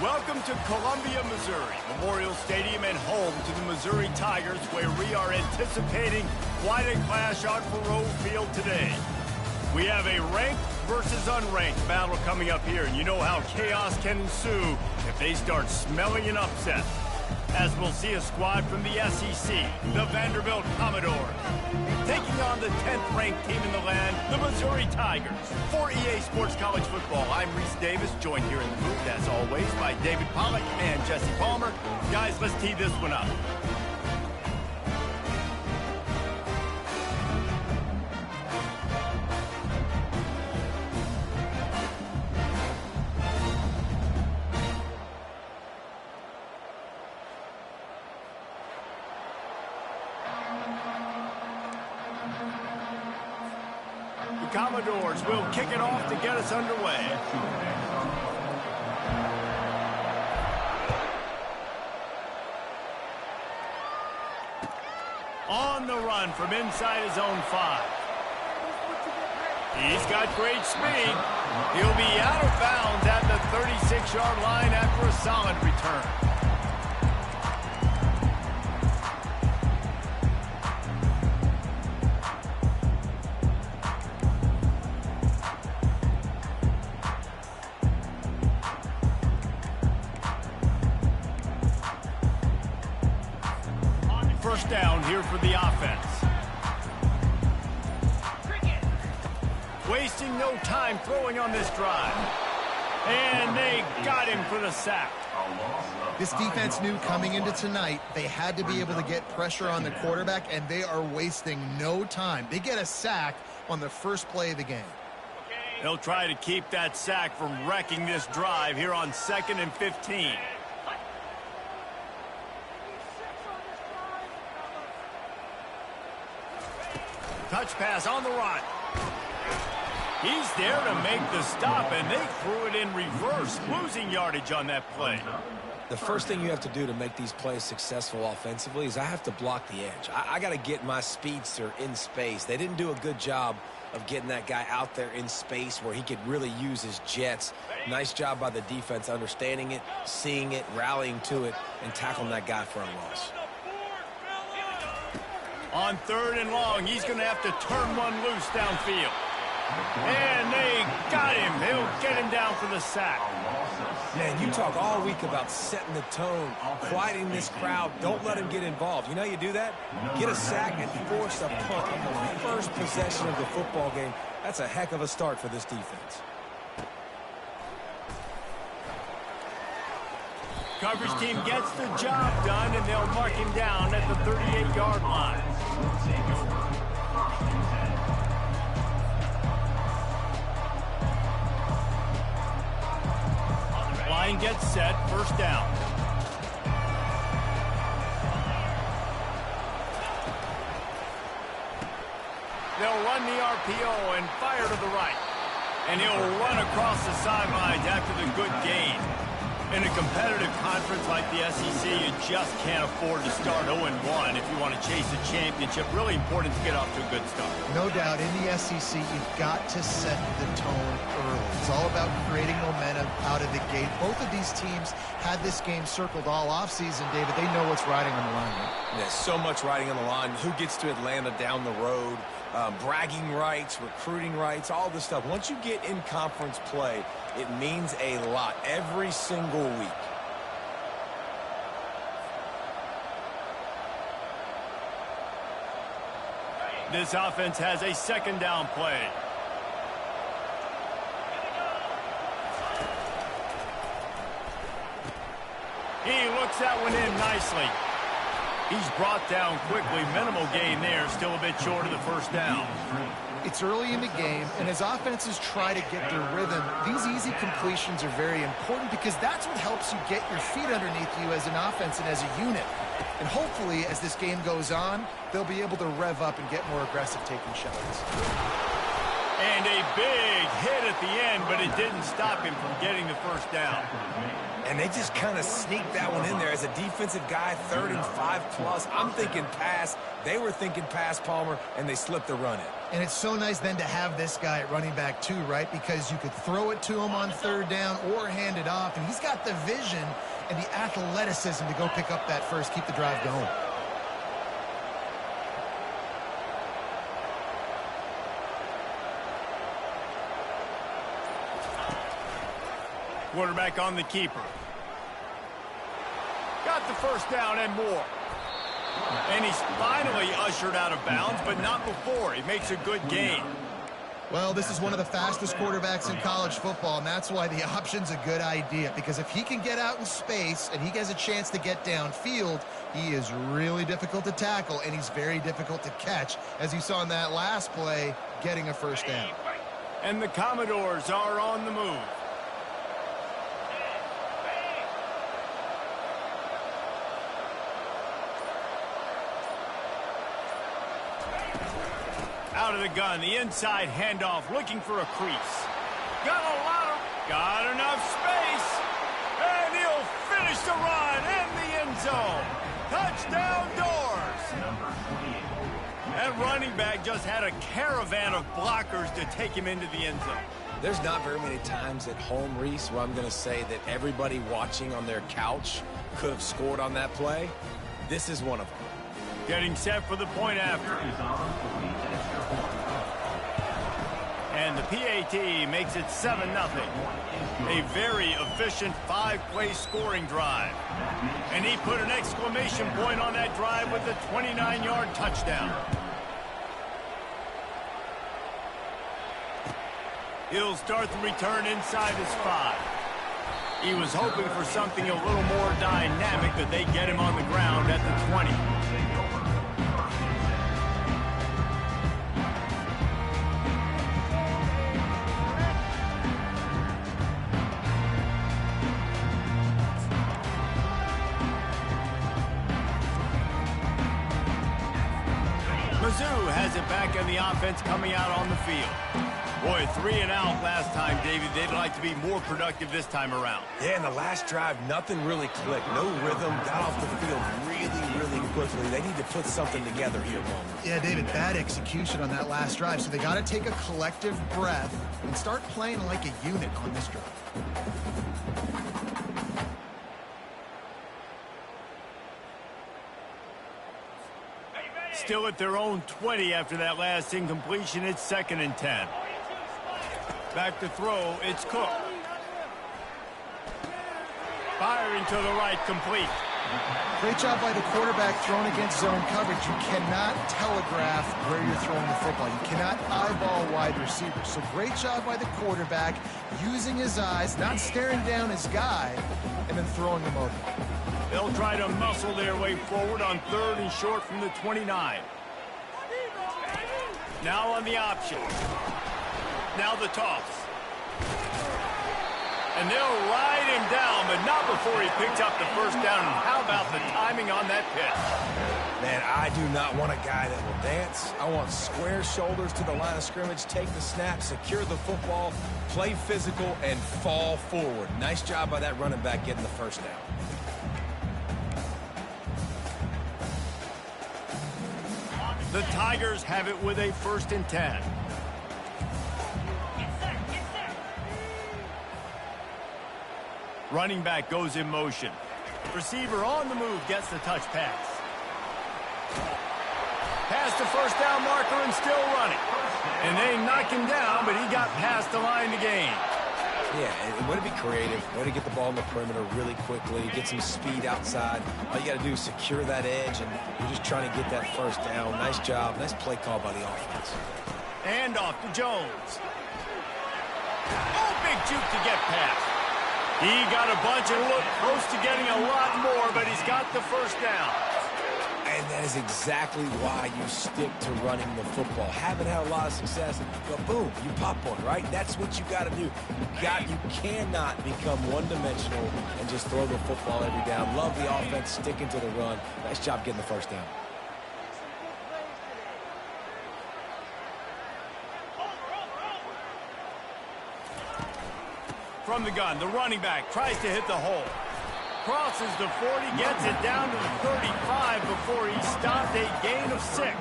Welcome to Columbia, Missouri, Memorial Stadium and home to the Missouri Tigers, where we are anticipating quite a clash on Faroe Field today. We have a ranked versus unranked battle coming up here, and you know how chaos can ensue if they start smelling an upset. As we'll see a squad from the SEC, the Vanderbilt Commodores, taking on the 10th ranked team in the land, the Missouri Tigers. For EA Sports College Football, I'm Reese Davis, joined here in the booth, as always, by David Pollack and Jesse Palmer. Guys, let's tee this one up. Commodores will kick it off to get us underway. On the run from inside his own 5. He's got great speed. He'll be out of bounds at the 36-yard line after a solid return. First down here for the offense. Wasting no time throwing on this drive. And they got him for the sack. This defense knew coming into tonight they had to be able to get pressure on the quarterback, and they are wasting no time. They get a sack on the first play of the game. They'll try to keep that sack from wrecking this drive here on 2nd and 15. Touch pass on the run. He's there to make the stop, and they threw it in reverse, losing yardage on that play. The first thing you have to do to make these plays successful offensively is I have to block the edge. I got to get my speedster in space. They didn't do a good job of getting that guy out there in space where he could really use his jets. Nice job by the defense understanding it, seeing it, rallying to it, and tackling that guy for a loss. On 3rd and long, he's going to have to turn one loose downfield. And they got him. They'll get him down for the sack. Man, you talk all week about setting the tone, quieting this crowd. Don't let him get involved. You know how you do that? Get a sack and force a punt on the first possession of the football game. That's a heck of a start for this defense. Coverage team gets the job done, and they'll mark him down at the 38-yard line. Line gets set, first down. They'll run the RPO and fire to the right. And he'll run across the sidelines after the good gain. In a competitive conference like the SEC, you just can't afford to start 0-1 if you want to chase a championship. Really important to get off to a good start. No doubt, in the SEC, you've got to set the tone early. It's all about creating momentum out of the gate. Both of these teams had this game circled all offseason, David. They know what's riding on the line. Right? There's so much riding on the line. Who gets to Atlanta down the road? Bragging rights, recruiting rights, all this stuff. Once you get in conference play, it means a lot every single week. This offense has a 2nd down play. He looks that one in nicely. He's brought down quickly. Minimal gain there. Still a bit short of the first down. It's early in the game, and as offenses try to get their rhythm, these easy completions are very important because that's what helps you get your feet underneath you as an offense and as a unit. And hopefully, as this game goes on, they'll be able to rev up and get more aggressive taking shots. And a big hit at the end, but it didn't stop him from getting the first down. And they just kind of sneaked that one in there. As a defensive guy, 3rd and 5+. I'm thinking pass. They were thinking pass, Palmer, and they slipped the run in. And it's so nice then to have this guy at running back too, right? Because you could throw it to him on 3rd down or hand it off. And he's got the vision and the athleticism to go pick up that first, keep the drive going. Quarterback on the keeper. Got the first down and more. And he's finally ushered out of bounds, but not before. He makes a good gain. Well, this is one of the fastest quarterbacks in college football, and that's why the option's a good idea. Because if he can get out in space and he has a chance to get downfield, he is really difficult to tackle, and he's very difficult to catch, as you saw in that last play, getting a first down. And the Commodores are on the move. Out of the gun, the inside handoff, looking for a crease. Got enough space, and he'll finish the run in the end zone. Touchdown Doors. That running back just had a caravan of blockers to take him into the end zone. There's not very many times at home, Reese, where I'm going to say that everybody watching on their couch could have scored on that play. This is one of them. Getting set for the point after. And the PAT makes it 7-0. A very efficient 5-play scoring drive. And he put an exclamation point on that drive with a 29-yard touchdown. He'll start the return inside his 5. He was hoping for something a little more dynamic, but they get him on the ground at the 20. Mizzou has it back in the offense coming out on the field. Boy, 3 and out last time, David. They'd like to be more productive this time around. Yeah, in the last drive, nothing really clicked. No rhythm, got off the field really quickly. They need to put something together here, Bowman. Yeah, David, bad execution on that last drive. So they got to take a collective breath and start playing like a unit on this drive. Still at their own 20 after that last incompletion. It's 2nd and 10. Back to throw. It's Cook. Firing to the right, complete. Great job by the quarterback throwing against zone coverage. You cannot telegraph where you're throwing the football. You cannot eyeball wide receivers. So great job by the quarterback using his eyes, not staring down his guy, and then throwing him over. They'll try to muscle their way forward on 3rd and short from the 29. Now on the option. Now the toss. And they'll ride him down, but not before he picks up the first down. And how about the timing on that pitch? Man, I do not want a guy that will dance. I want square shoulders to the line of scrimmage, take the snap, secure the football, play physical, and fall forward. Nice job by that running back getting the first down. The Tigers have it with a 1st and 10. Running back goes in motion. Receiver on the move gets the touch pass. Past the first down marker and still running. And they knock him down, but he got past the line to gain. Yeah, and way to be creative, way to get the ball in the perimeter really quickly, get some speed outside. All you got to do is secure that edge, and you're just trying to get that first down. Nice job. Nice play call by the offense. And off to Jones. Oh, big juke to get past. He got a bunch and looked close to getting a lot more, but he's got the first down. And that is exactly why you stick to running the football. Haven't had a lot of success, but boom, you pop one, right? That's what you got to do. You cannot become one-dimensional and just throw the football every down. Love the offense, sticking to the run. Nice job getting the first down. From the gun, the running back tries to hit the hole. Crosses the 40, gets it down to the 35 before he stopped, a gain of 6.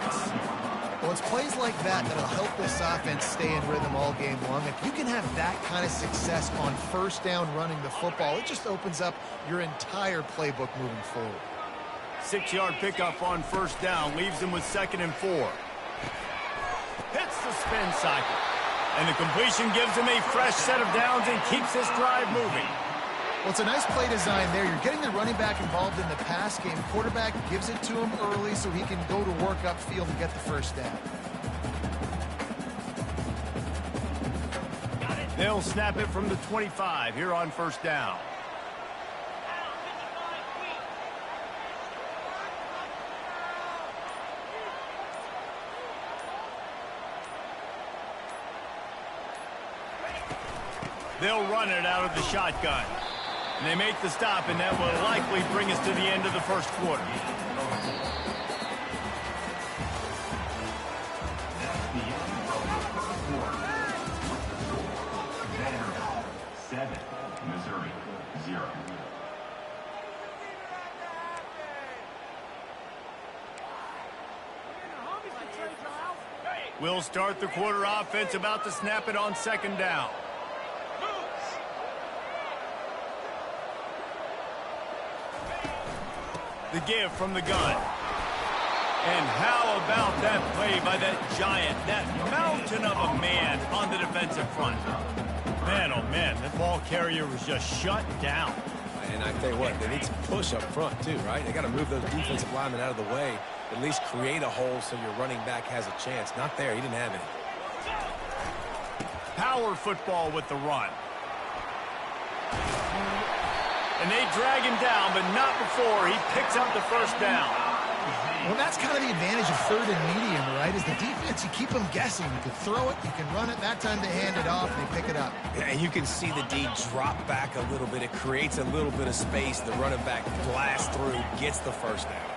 Well, it's plays like that that'll help this offense stay in rhythm all game long. If you can have that kind of success on first down running the football, it just opens up your entire playbook moving forward. 6-yard pickup on first down, leaves him with 2nd and 4. Hits the spin cycle. And the completion gives him a fresh set of downs and keeps this drive moving. Well, it's a nice play design there. You're getting the running back involved in the pass game. Quarterback gives it to him early so he can go to work upfield and get the first down. They'll snap it from the 25 here on first down. They'll run it out of the shotgun. And they make the stop, and that will likely bring us to the end of the first quarter. Missouri, 0. We'll start the quarter offense, about to snap it on 2nd down. The give from the gun. And how about that play by that giant, that mountain of a man on the defensive front? Man, oh man, that ball carrier was just shut down. And I tell you what, they need some push up front too, right? They got to move those defensive linemen out of the way, at least create a hole so your running back has a chance. Not there, he didn't have any. Power football with the run. And they drag him down, but not before he picks up the first down. Well, that's kind of the advantage of 3rd and medium, right? Is the defense, you keep them guessing. You can throw it, you can run it. That time they hand it off, and they pick it up. Yeah, and you can see the D drop back a little bit. It creates a little bit of space. The running back blasts through, gets the first down.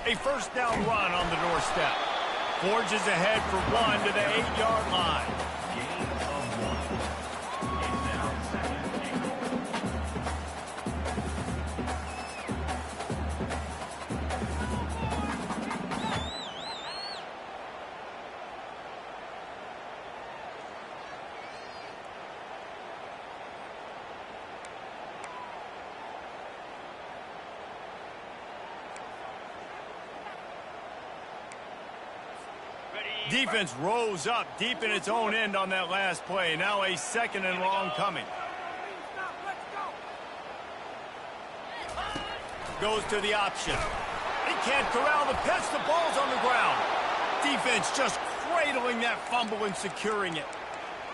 A first down run on the doorstep. Forges ahead for 1 to the 8-yard line. Defense rose up deep in its own end on that last play. Now a 2nd and long coming. Goes to the option. He can't corral the pitch. The ball's on the ground. Defense just cradling that fumble and securing it.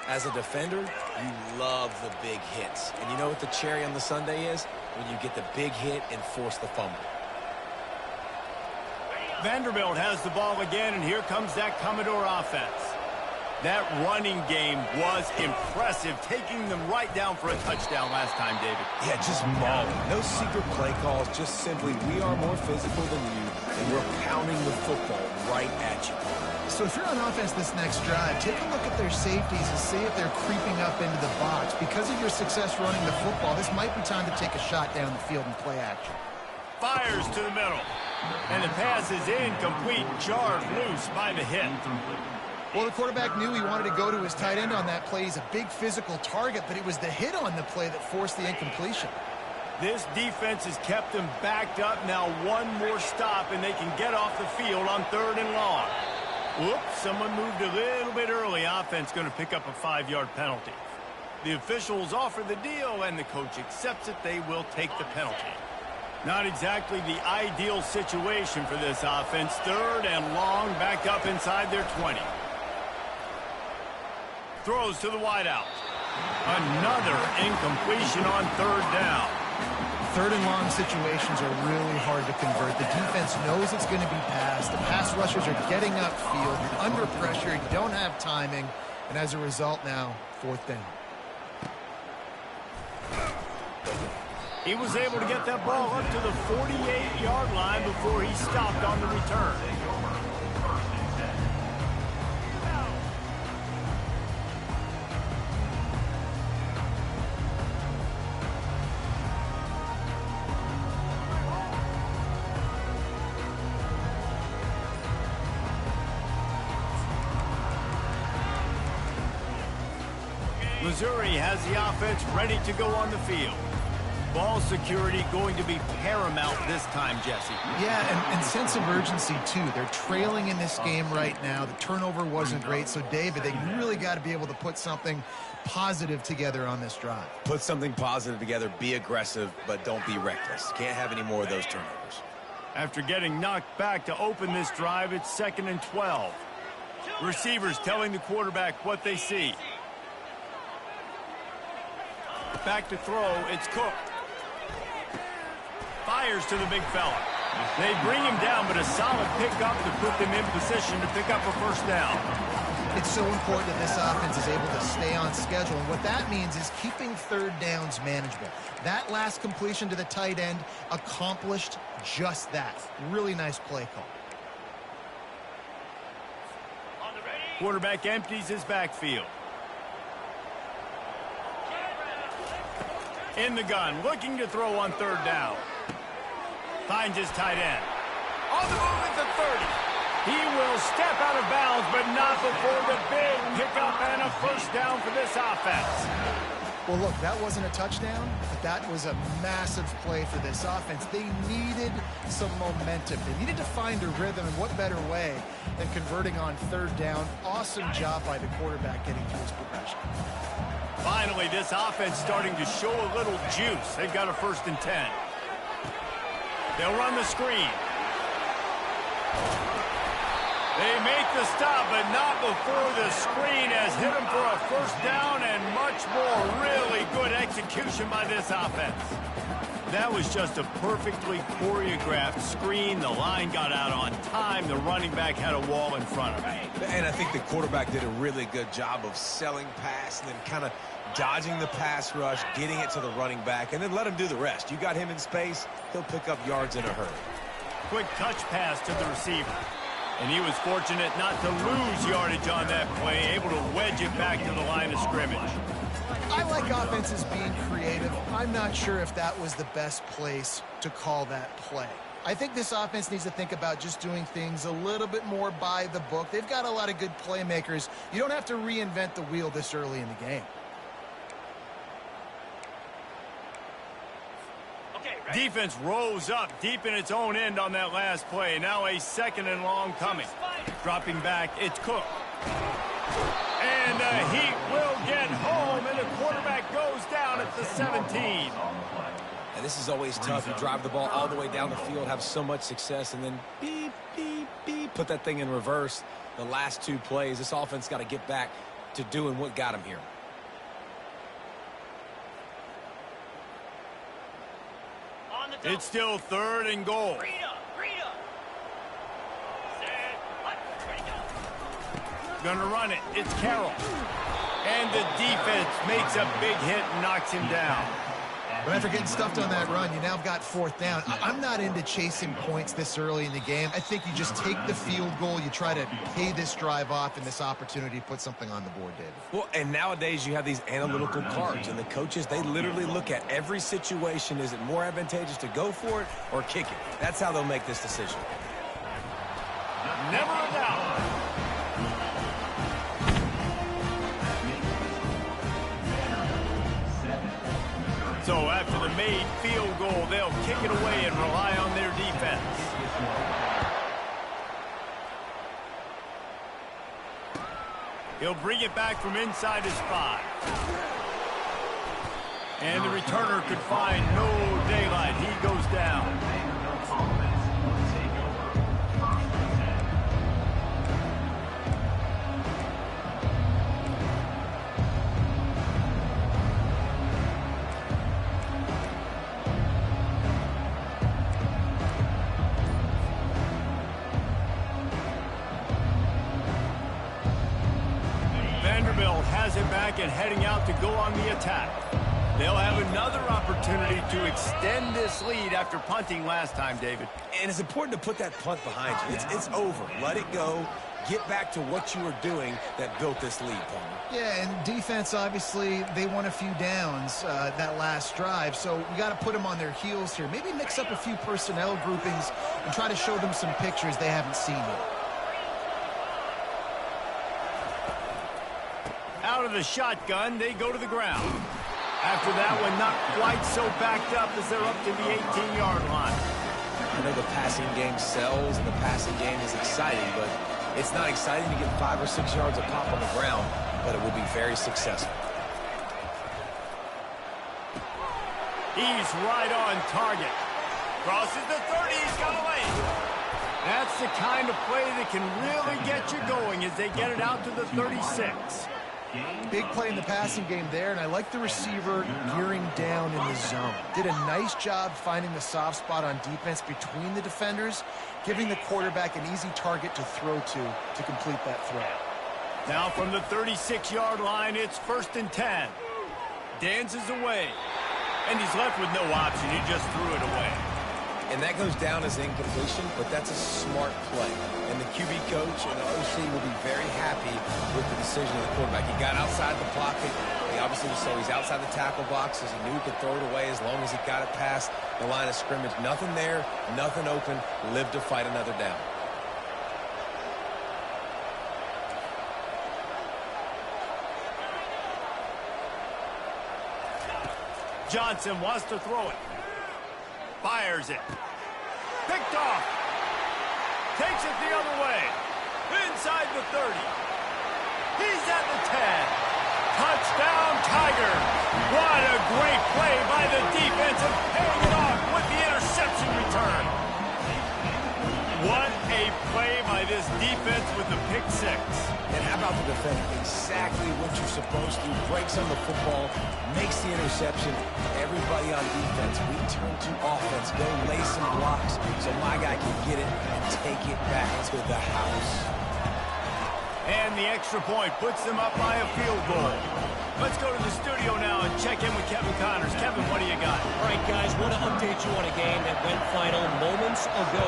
As a defender, you love the big hits. And you know what the cherry on the sundae is? When you get the big hit and force the fumble. Vanderbilt has the ball again, and here comes that Commodore offense. That running game was impressive, taking them right down for a touchdown last time, David. Yeah, just mauling. No secret play calls, just simply we are more physical than you, and we're pounding the football right at you. So if you're on offense this next drive, take a look at their safeties and see if they're creeping up into the box. Because of your success running the football, this might be time to take a shot down the field and play action. Fires to the middle. And the pass is incomplete, jarred loose by the hit. Well, the quarterback knew he wanted to go to his tight end on that play. He's a big physical target, but it was the hit on the play that forced the incompletion. This defense has kept them backed up. Now one more stop, and they can get off the field on 3rd and long. Whoops, someone moved a little bit early. Offense going to pick up a 5-yard penalty. The officials offer the deal, and the coach accepts it. They will take the penalty. Not exactly the ideal situation for this offense. 3rd and long, back up inside their 20. Throws to the wideout. Another incompletion on 3rd down. 3rd and long situations are really hard to convert. The defense knows it's going to be passed. The pass rushers are getting upfield. You're under pressure. You don't have timing. And as a result now, 4th down. He was able to get that ball up to the 48-yard line before he stopped on the return. Missouri has the offense ready to go on the field. Ball security going to be paramount this time, Jesse. Yeah, and sense of urgency, too. They're trailing in this game right now. The turnover wasn't great. So, David, they really got to be able to put something positive together on this drive. Put something positive together, be aggressive, but don't be reckless. Can't have any more of those turnovers. After getting knocked back to open this drive, it's 2nd and 12. Receivers telling the quarterback what they see. Back to throw, it's Cook. Fires to the big fella. They bring him down, but a solid pickup to put them in position to pick up a first down. It's so important that this offense is able to stay on schedule. And what that means is keeping third downs manageable. That last completion to the tight end accomplished just that. Really nice play call. Quarterback empties his backfield. In the gun, looking to throw on 3rd down. Finds his tight end. On the move at the 30. He will step out of bounds, but not before the big pickup and a first down for this offense. Well, look, that wasn't a touchdown, but that was a massive play for this offense. They needed some momentum. They needed to find a rhythm, and what better way than converting on 3rd down. Awesome job by the quarterback getting through his progression. Finally, this offense starting to show a little juice. They've got a 1st and 10. They'll run the screen. They make the stop, but not before the screen has hit them for a first down and much more. Really good execution by this offense. That was just a perfectly choreographed screen. The line got out on time. The running back had a wall in front of him. And I think the quarterback did a really good job of selling pass and then kind of dodging the pass rush, getting it to the running back, and then let him do the rest. You got him in space, he'll pick up yards in a hurry. Quick touch pass to the receiver. And he was fortunate not to lose yardage on that play, able to wedge it back to the line of scrimmage. I like offenses being creative. I'm not sure if that was the best place to call that play. I think this offense needs to think about just doing things a little bit more by the book. They've got a lot of good playmakers. You don't have to reinvent the wheel this early in the game. Defense rose up deep in its own end on that last play. Now a 2nd and long coming. Dropping back, it's Cook. And the Heat will get home, and the quarterback goes down at the 17. And this is always tough. You drive the ball all the way down the field, have so much success, and then beep, beep, beep, put that thing in reverse. The last 2 plays, this offense got to get back to doing what got him here. It's still 3rd and goal. Gonna run it. It's Carroll. And the defense makes a big hit and knocks him down. But after getting stuffed on that run, you now have got 4th down. I'm not into chasing points this early in the game. I think you just take the field goal. You try to pay this drive off and this opportunity to put something on the board, David. Well, and nowadays you have these analytical cards, and the coaches, they literally look at every situation. Is it more advantageous to go for it or kick it? That's how they'll make this decision. Never a doubt. So after the made field goal, they'll kick it away and rely on their defense. He'll bring it back from inside his 5. And the returner could find no daylight. He goes down. Has it back and heading out to go on the attack. They'll have another opportunity to extend this lead after punting last time, David. And it's important to put that punt behind you. It's over. Let it go. Get back to what you were doing that built this lead, Palmer. Yeah, and defense, obviously, they won a few downs that last drive, so we got to put them on their heels here. Maybe mix up a few personnel groupings and try to show them some pictures they haven't seen yet. Out out of the shotgun, they go to the ground. After that one, not quite so backed up as they're up to the 18-yard line. I know the passing game sells and the passing game is exciting, but it's not exciting to get 5 or 6 yards a pop on the ground, but it will be very successful. He's right on target. Crosses the 30, he's got a lane. That's the kind of play that can really get you going as they get it out to the 36. Big play in the passing game there, and I like the receiver gearing down in the zone. Did a nice job finding the soft spot on defense between the defenders, giving the quarterback an easy target to throw to complete that throw. Now from the 36-yard line, it's 1st and 10. Dances away. And he's left with no option. He just threw it away. And that goes down as incompletion, but that's a smart play. And the QB coach and the OC will be very happy with the decision of the quarterback. He got outside the pocket. He obviously so he's outside the tackle box as he knew he could throw it away as long as he got it past the line of scrimmage. Nothing there, nothing open. Lived to fight another down. Johnson wants to throw it. Fires it. Picked off. Takes it the other way. Inside the 30. He's at the 10. Touchdown, Tigers. What a great play by the defense and paying it off with the interception return. What a play by this defense with the pick six. And how about the defense? Exactly what you're supposed to. Breaks on the football, makes the interception. Everybody on defense, we turn to offense. Go lay some blocks so my guy can get it and take it back to the house. And the extra point puts them up by a field goal. Let's go to the studio now and check in with Kevin Connors. Kevin, what do you got? All right, guys, want to update you on a game that went final moments ago.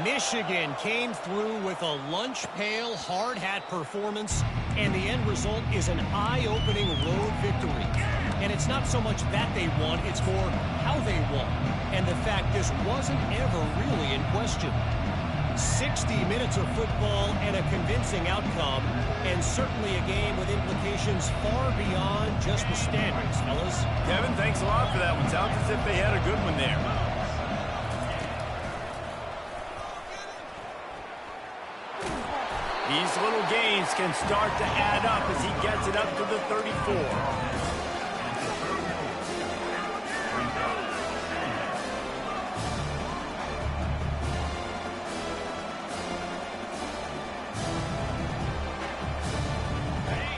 Michigan came through with a lunch pail, hard hat performance, and the end result is an eye-opening road victory. And it's not so much that they won, it's more how they won. And the fact this wasn't ever really in question. 60 minutes of football and a convincing outcome, and certainly a game with implications far beyond just the standings, fellas. Kevin, thanks a lot for that one. Sounds as if they had a good one there. These little gains can start to add up as he gets it up to the 34.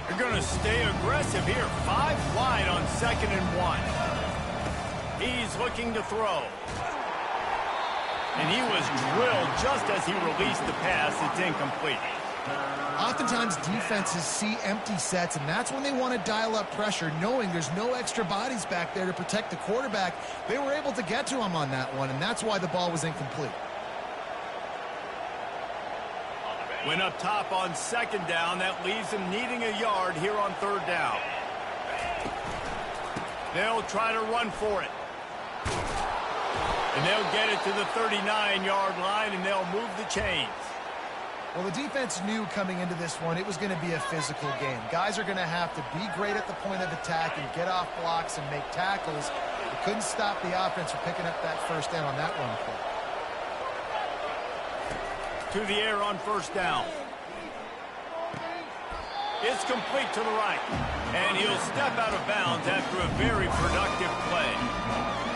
They're going to stay aggressive here. 5 wide on 2nd and 1. He's looking to throw. And he was drilled just as he released the pass. It's incomplete. Oftentimes defenses see empty sets, and that's when they want to dial up pressure, knowing there's no extra bodies back there to protect the quarterback. They were able to get to him on that one, and that's why the ball was incomplete. Went up top on 2nd down. That leaves them needing a yard here on 3rd down. They'll try to run for it. And they'll get it to the 39-yard line, and they'll move the chains. Well, the defense knew coming into this one it was going to be a physical game. Guys are going to have to be great at the point of attack and get off blocks and make tackles. They couldn't stop the offense from picking up that 1st down on that run play. To the air on 1st down. It's complete to the right. And he'll step out of bounds after a very productive play.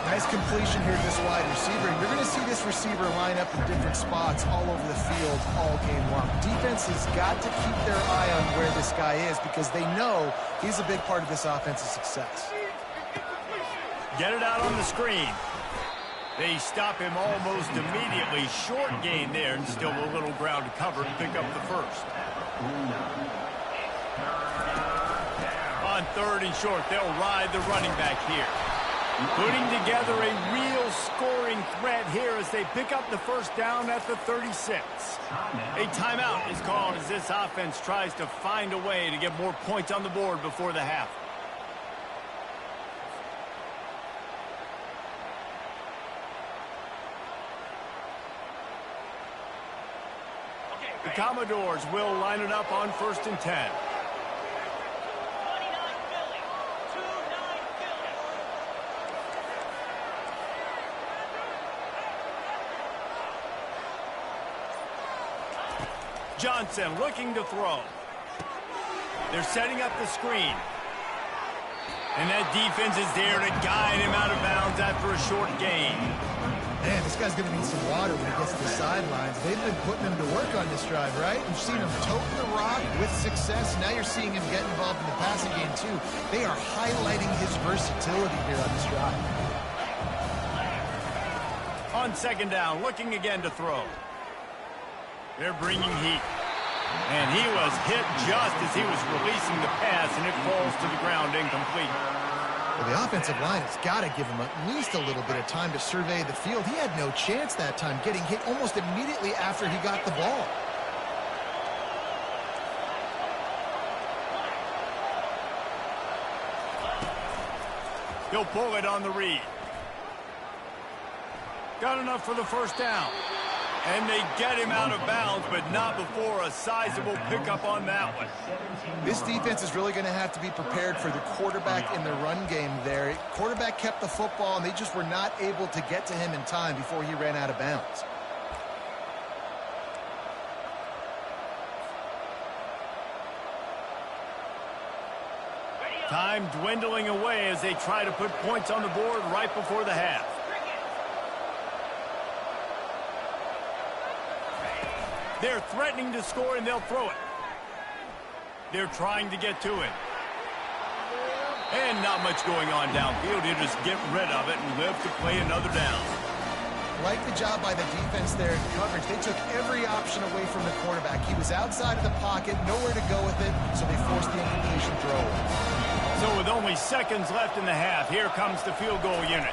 Nice completion here to this wide receiver. You're going to see this receiver line up in different spots all over the field all game long. Defense has got to keep their eye on where this guy is because they know he's a big part of this offensive success. Get it out on the screen. They stop him almost immediately. Short gain there and still a little ground to cover to pick up the 1st. On 3rd and short, they'll ride the running back here. Putting together a real scoring threat here as they pick up the 1st down at the 36. A timeout is called as this offense tries to find a way to get more points on the board before the half. The Commodores will line it up on 1st and 10. Johnson looking to throw. They're setting up the screen. And that defense is there to guide him out of bounds after a short gain. Man, this guy's going to need some water when he gets to the sidelines. They've been putting him to work on this drive, right? You've seen him toting the rock with success. Now you're seeing him get involved in the passing game, too. They are highlighting his versatility here on this drive. On second down, looking again to throw. They're bringing heat. And he was hit just as he was releasing the pass, and it falls to the ground incomplete. Well, the offensive line has got to give him at least a little bit of time to survey the field. He had no chance that time, getting hit almost immediately after he got the ball. He'll pull it on the read. Got enough for the first down. And they get him out of bounds, but not before a sizable pickup on that one. This defense is really going to have to be prepared for the quarterback in the run game there. Quarterback kept the football, and they just were not able to get to him in time before he ran out of bounds. Time dwindling away as they try to put points on the board right before the half. They're threatening to score, and they'll throw it. They're trying to get to it. And not much going on downfield. He'll just get rid of it and live to play another down. Like the job by the defense there in coverage. They took every option away from the quarterback. He was outside of the pocket, nowhere to go with it, so they forced the incompletion throw. So with only seconds left in the half, here comes the field goal unit.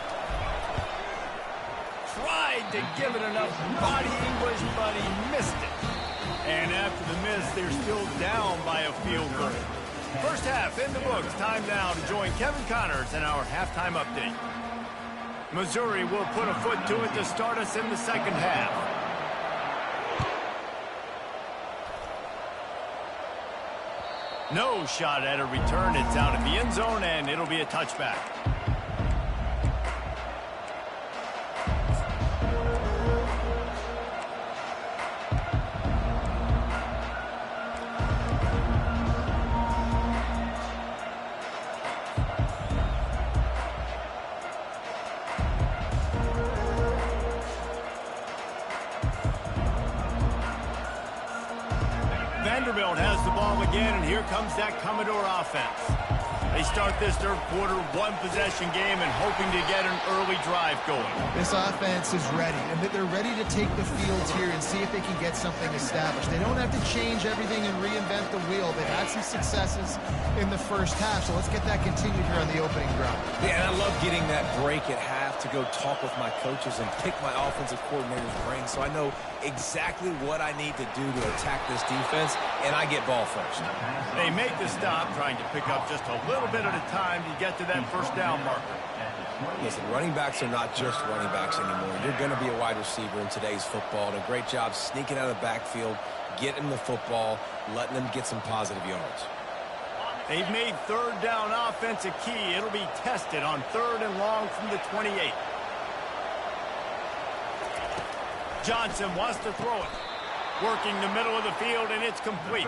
Tried to give it enough body English, but he missed it. And after the miss, they're still down by a field goal. First half in the books. Time now to join Kevin Connors in our halftime update. Missouri will put a foot to it to start us in the second half. No shot at a return. It's out of the end zone, and it'll be a touchback. Vanderbilt has the ball again, and here comes that Commodore offense. They start this third quarter one-possession game and hoping to get an early drive going. This offense is ready, and they're ready to take the field here and see if they can get something established. They don't have to change everything and reinvent the wheel. They've had some successes in the first half, so let's get that continued here on the opening drive. Yeah, and I love getting that break at half to go talk with my coaches and pick my offensive coordinator's brain so I know exactly what I need to do to attack this defense, and I get ball first. They make the stop, trying to pick up just a little bit at a time to get to that first down marker. Listen, running backs are not just running backs anymore. You're going to be a wide receiver in today's football, and a great job sneaking out of the backfield, getting the football, letting them get some positive yards. They've made third down offense a key. It'll be tested on third and long from the 28. Johnson wants to throw it. Working the middle of the field, and it's complete.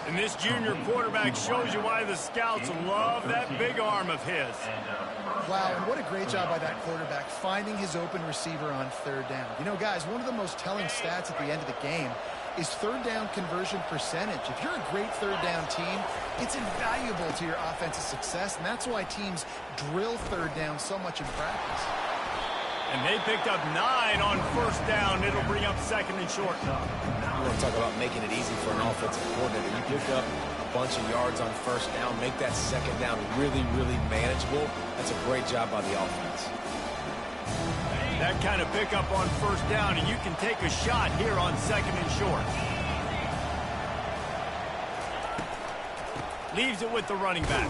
And this junior quarterback shows you why the scouts love that big arm of his. Wow, and what a great job by that quarterback, finding his open receiver on third down. You know, guys, one of the most telling stats at the end of the game is third down conversion percentage. If you're a great third down team, it's invaluable to your offensive success, and that's why teams drill third down so much in practice. And they picked up 9 on first down. It'll bring up second and short. You want to talk about making it easy for an offensive coordinator. You pick up a bunch of yards on first down, make that second down really, really manageable. That's a great job by the offense. That kind of pickup on first down, and you can take a shot here on second and short. Leaves it with the running back.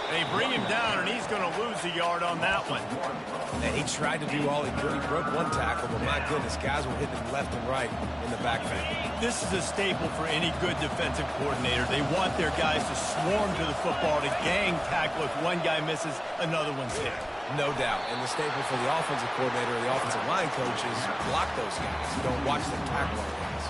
They bring him down, and he's going to lose a yard on that one. And he tried to do all he could. He broke one tackle, but my goodness, guys were hitting him left and right in the backfield. This is a staple for any good defensive coordinator. They want their guys to swarm to the football, to gang tackle. If one guy misses, another one's hit. No doubt. And the staple for the offensive coordinator or the offensive line coach is block those guys. You don't watch them tackle our guys.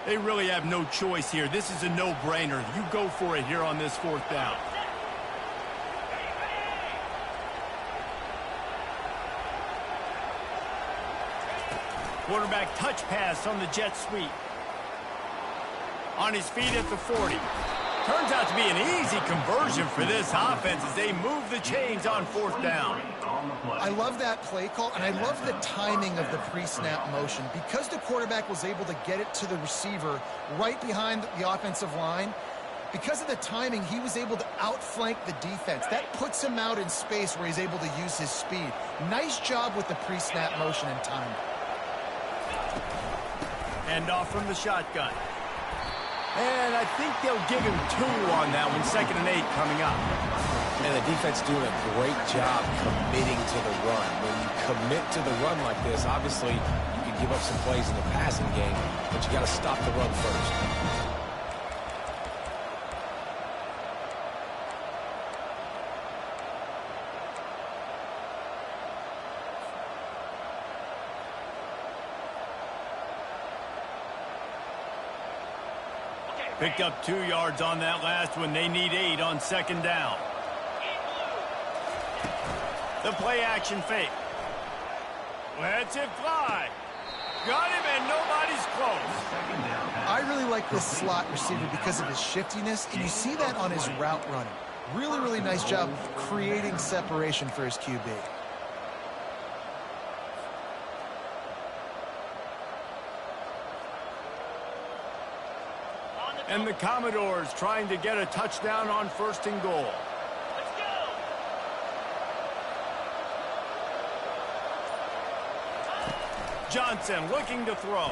They really have no choice here. This is a no-brainer. You go for it here on this fourth down. Quarterback touch pass on the jet sweep. On his feet at the 40. Turns out to be an easy conversion for this offense as they move the chains on fourth down. I love that play call, and I love the timing of the pre-snap motion. Because the quarterback was able to get it to the receiver right behind the offensive line, because of the timing, he was able to outflank the defense. That puts him out in space where he's able to use his speed. Nice job with the pre-snap motion and timing. Hand off from the shotgun. And I think they'll give him 2 on that one. 2nd and 8 coming up. And the defense doing a great job committing to the run. When you commit to the run like this, obviously you can give up some plays in the passing game, but you got to stop the run first. Picked up 2 yards on that last one. They need 8 on 2nd down. The play action fake. Lets it fly. Got him and nobody's close. I really like this slot receiver because of his shiftiness, and you see that on his route running. Really, really nice job creating separation for his QB. And the Commodores trying to get a touchdown on 1st and goal. Let's go. Johnson looking to throw.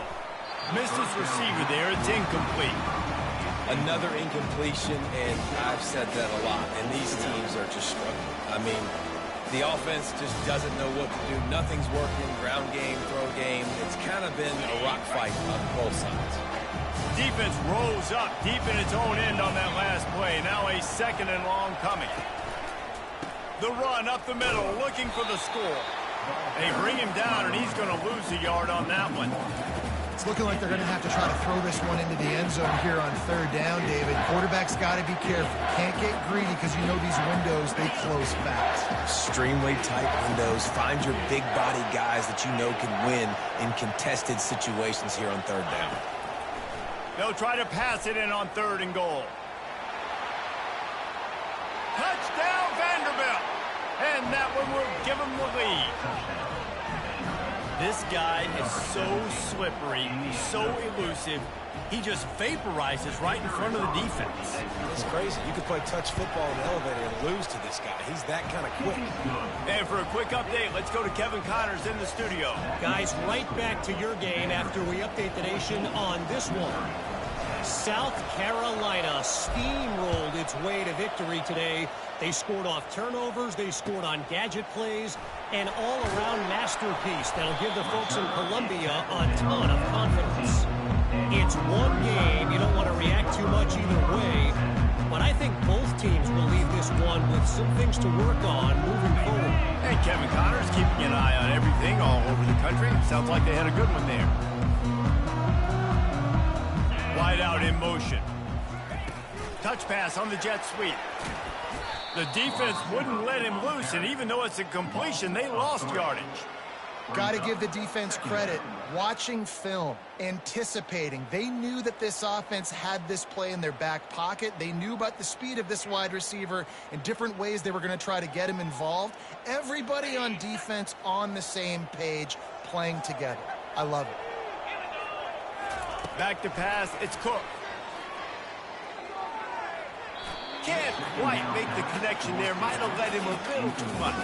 Missed his receiver there. It's incomplete. Another incompletion, and I've said that a lot, and these teams are just struggling. I mean, the offense just doesn't know what to do. Nothing's working. Ground game, throw game. It's kind of been a rock fight on both sides. Defense rolls up deep in its own end on that last play. Now a 2nd and long coming. The run up the middle, looking for the score. They bring him down, and he's going to lose a yard on that one. It's looking like they're going to have to try to throw this one into the end zone here on 3rd down, David. Quarterback's got to be careful. Can't get greedy because you know these windows, they close fast. Extremely tight windows. Find your big body guys that you know can win in contested situations here on 3rd down. They'll try to pass it in on 3rd and goal. Touchdown, Vanderbilt. And that one will give them the lead. This guy is so slippery, so elusive. He just vaporizes right in front of the defense. It's crazy. You could play touch football in the elevator and lose to this guy. He's that kind of quick. And for a quick update, let's go to Kevin Connors in the studio. Guys, right back to your game after we update the nation on this one. South Carolina steamrolled its way to victory today. They scored off turnovers, they scored on gadget plays, an all-around masterpiece that'll give the folks in Columbia a ton of confidence. It's one game, you don't want to react too much either way, but I think both teams will leave this one with some things to work on moving forward. And Kevin Connors keeping an eye on everything all over the country. Sounds like they had a good one there. Wide out in motion. Touch pass on the jet sweep. The defense wouldn't let him loose, and even though it's a completion, they lost yardage. Got to give the defense credit. Watching film, anticipating. They knew that this offense had this play in their back pocket. They knew about the speed of this wide receiver and different ways they were going to try to get him involved. Everybody on defense on the same page, playing together. I love it. Back to pass, it's Cook. Can't quite make the connection there. Might have let him a little too much.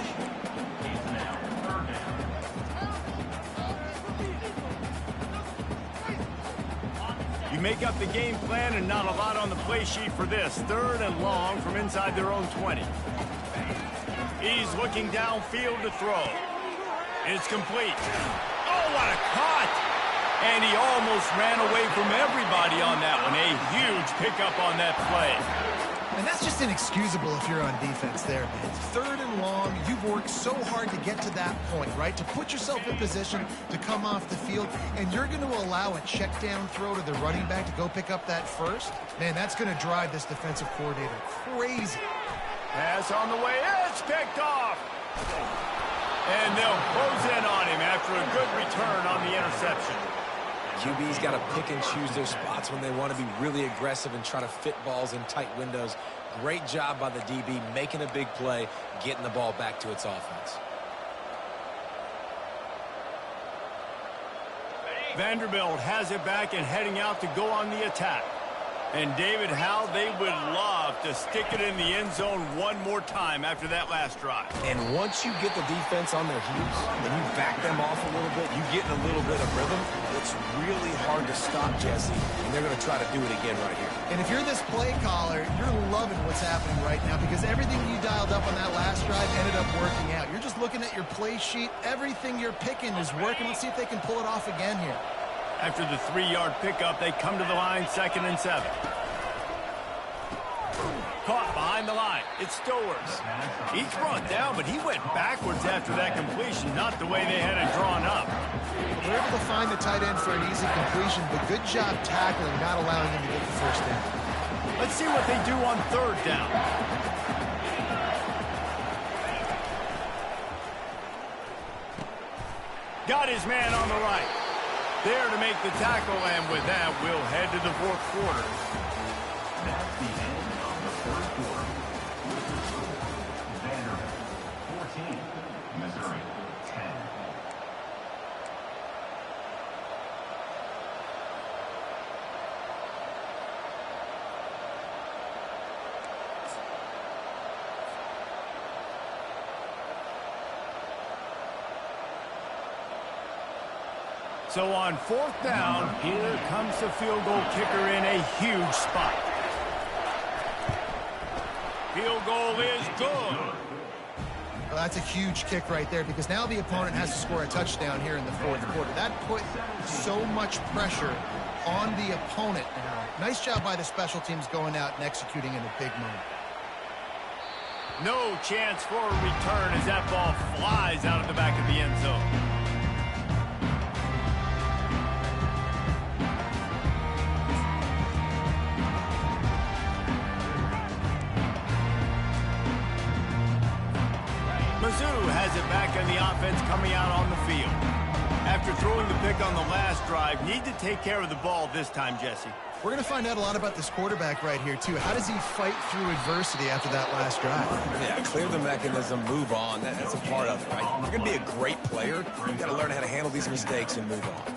You make up the game plan and not a lot on the play sheet for this. 3rd and long from inside their own 20. He's looking downfield to throw. It's complete. Oh, what a cut! And he almost ran away from everybody on that one. A huge pickup on that play. And that's just inexcusable if you're on defense there, man. 3rd and long, you've worked so hard to get to that point, right? To put yourself in position to come off the field, and you're going to allow a check down throw to the running back to go pick up that first? Man, that's going to drive this defensive coordinator crazy. Pass on the way. It's picked off. And they'll close in on him after a good return on the interception. QB's got to pick and choose their spots when they want to be really aggressive and try to fit balls in tight windows. Great job by the DB making a big play, getting the ball back to its offense. Vanderbilt has it back and heading out to go on the attack. And David, how they would love to stick it in the end zone one more time after that last drive. And once you get the defense on their heels and you back them off a little bit, you get in a little bit of rhythm, it's really hard to stop, Jesse, and they're going to try to do it again right here. And if you're this play caller, you're loving what's happening right now because everything you dialed up on that last drive ended up working out. You're just looking at your play sheet. Everything you're picking is working. Let's see if they can pull it off again here. After the 3-yard pickup, they come to the line 2nd and 7. Caught behind the line. It's Stowers. He's brought down, but he went backwards after that completion, not the way they had it drawn up. They're able to find the tight end for an easy completion, but good job tackling, not allowing him to get the first down. Let's see what they do on 3rd down. Got his man on the right. There to make the tackle, and with that, we'll head to the 4th quarter. That's the end of the 3rd quarter. Vanderbilt 14, Missouri 10. So on 4th down, here comes the field goal kicker in a huge spot. Field goal is good. Well, that's a huge kick right there because now the opponent has to score a touchdown here in the 4th quarter. That put so much pressure on the opponent now. Nice job by the special teams going out and executing in a big moment. No chance for a return as that ball flies out of the back of the end zone. Mizzou has it back in the offense coming out on the field. After throwing the pick on the last drive, need to take care of the ball this time, Jesse. We're going to find out a lot about this quarterback right here, too. How does he fight through adversity after that last drive? Yeah, clear the mechanism, move on. That's a part of it, right? You're going to be a great player. You've got to learn how to handle these mistakes and move on.